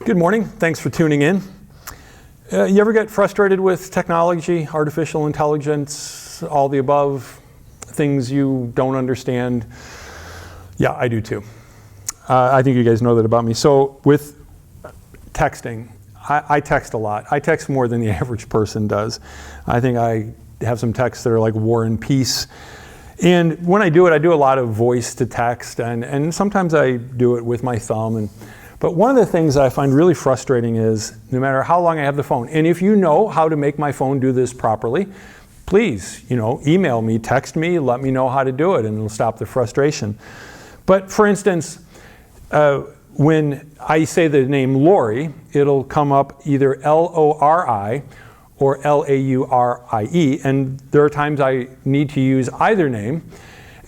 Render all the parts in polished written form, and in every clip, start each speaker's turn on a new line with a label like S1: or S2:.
S1: Good morning. Thanks for tuning in. You ever get frustrated with technology, artificial intelligence, all the above, things you don't understand? Yeah, I do too. I think you guys know that about me. So with texting, I text a lot. I text more than the average person does. I think I have some texts that are like War and Peace. And when I do it, I do a lot of voice to text, and sometimes I do it with my thumb. But one of the things that I find really frustrating is no matter how long I have the phone, and if you know how to make my phone do this properly, please, email me, text me, let me know how to do it, and it'll stop the frustration. But for instance, when I say the name Lori, it'll come up either L-O-R-I or L-A-U-R-I-E, and there are times I need to use either name.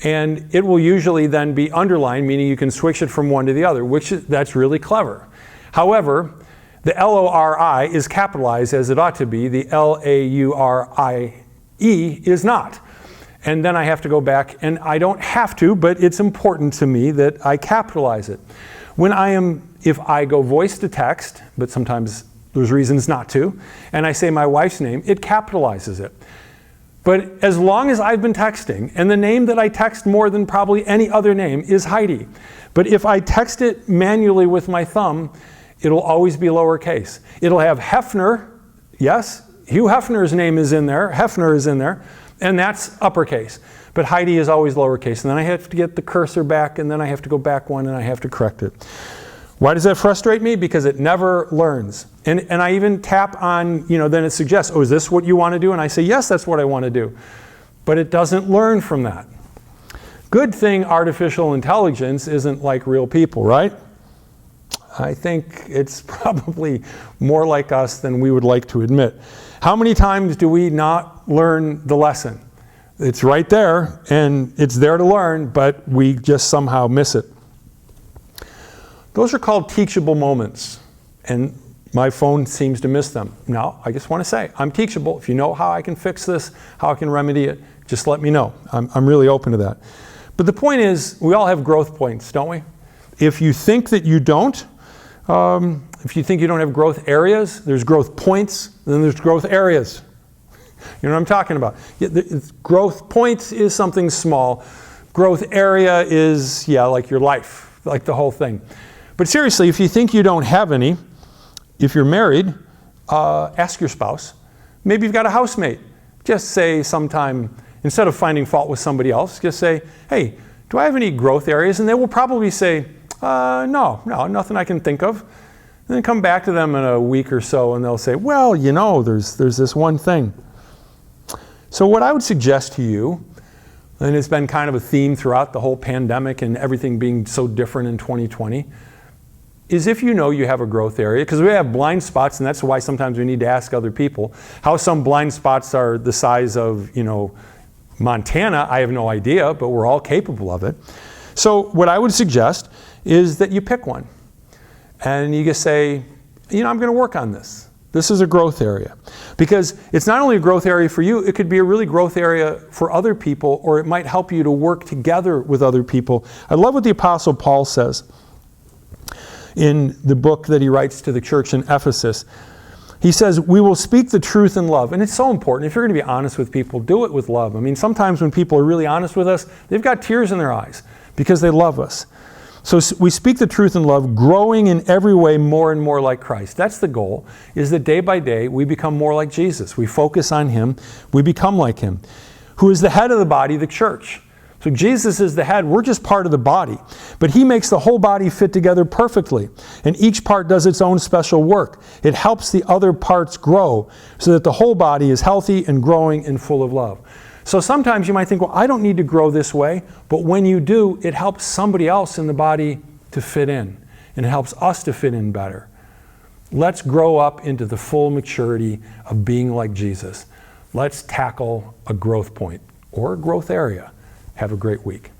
S1: And it will usually then be underlined, meaning you can switch it from one to the other, that's really clever. However, the L-O-R-I is capitalized as it ought to be. The L-A-U-R-I-E is not. And then I have to go back, and I don't have to, but it's important to me that I capitalize it. If I go voice to text, but sometimes there's reasons not to, and I say my wife's name, it capitalizes it. But as long as I've been texting, and the name that I text more than probably any other name is Heidi. But if I text it manually with my thumb, it'll always be lowercase. It'll have Hefner, yes, Hugh Hefner's name is in there, Hefner is in there, and that's uppercase. But Heidi is always lowercase, and then I have to get the cursor back, and then I have to go back one, and I have to correct it. Why does that frustrate me? Because it never learns. And I even tap on, then it suggests, is this what you want to do? And I say, yes, that's what I want to do. But it doesn't learn from that. Good thing artificial intelligence isn't like real people, right? I think it's probably more like us than we would like to admit. How many times do we not learn the lesson? It's right there, and it's there to learn, but we just somehow miss it. Those are called teachable moments, and my phone seems to miss them. Now, I just want to say, I'm teachable. If you know how I can fix this, how I can remedy it, just let me know. I'm really open to that. But the point is, we all have growth points, don't we? If you think that you don't, if you think you don't have growth areas, there's growth points, then there's growth areas. You know what I'm talking about? Growth points is something small. Growth area is, like your life, like the whole thing. But seriously, if you think you don't have any, if you're married, ask your spouse. Maybe you've got a housemate. Just say sometime, instead of finding fault with somebody else, just say, hey, do I have any growth areas? And they will probably say, no, nothing I can think of. And then come back to them in a week or so, and they'll say, well, there's this one thing. So what I would suggest to you, and it's been kind of a theme throughout the whole pandemic and everything being so different in 2020, is if you know you have a growth area, because we have blind spots, and that's why sometimes we need to ask other people. How some blind spots are the size of, Montana, I have no idea, but we're all capable of it. So what I would suggest is that you pick one. And you just say, I'm going to work on this. This is a growth area. Because it's not only a growth area for you, it could be a really growth area for other people, or it might help you to work together with other people. I love what the Apostle Paul says in the book that he writes to the church in Ephesus. He says, we will speak the truth in love. And it's so important. If you're going to be honest with people, do it with love. I mean, sometimes when people are really honest with us, they've got tears in their eyes because they love us. So we speak the truth in love, growing in every way more and more like Christ. That's the goal, is that day by day we become more like Jesus. We focus on Him, we become like Him, who is the head of the body, the church. So Jesus is the head, we're just part of the body. But He makes the whole body fit together perfectly. And each part does its own special work. It helps the other parts grow so that the whole body is healthy and growing and full of love. So sometimes you might think, well, I don't need to grow this way. But when you do, it helps somebody else in the body to fit in. And it helps us to fit in better. Let's grow up into the full maturity of being like Jesus. Let's tackle a growth point or a growth area. Have a great week.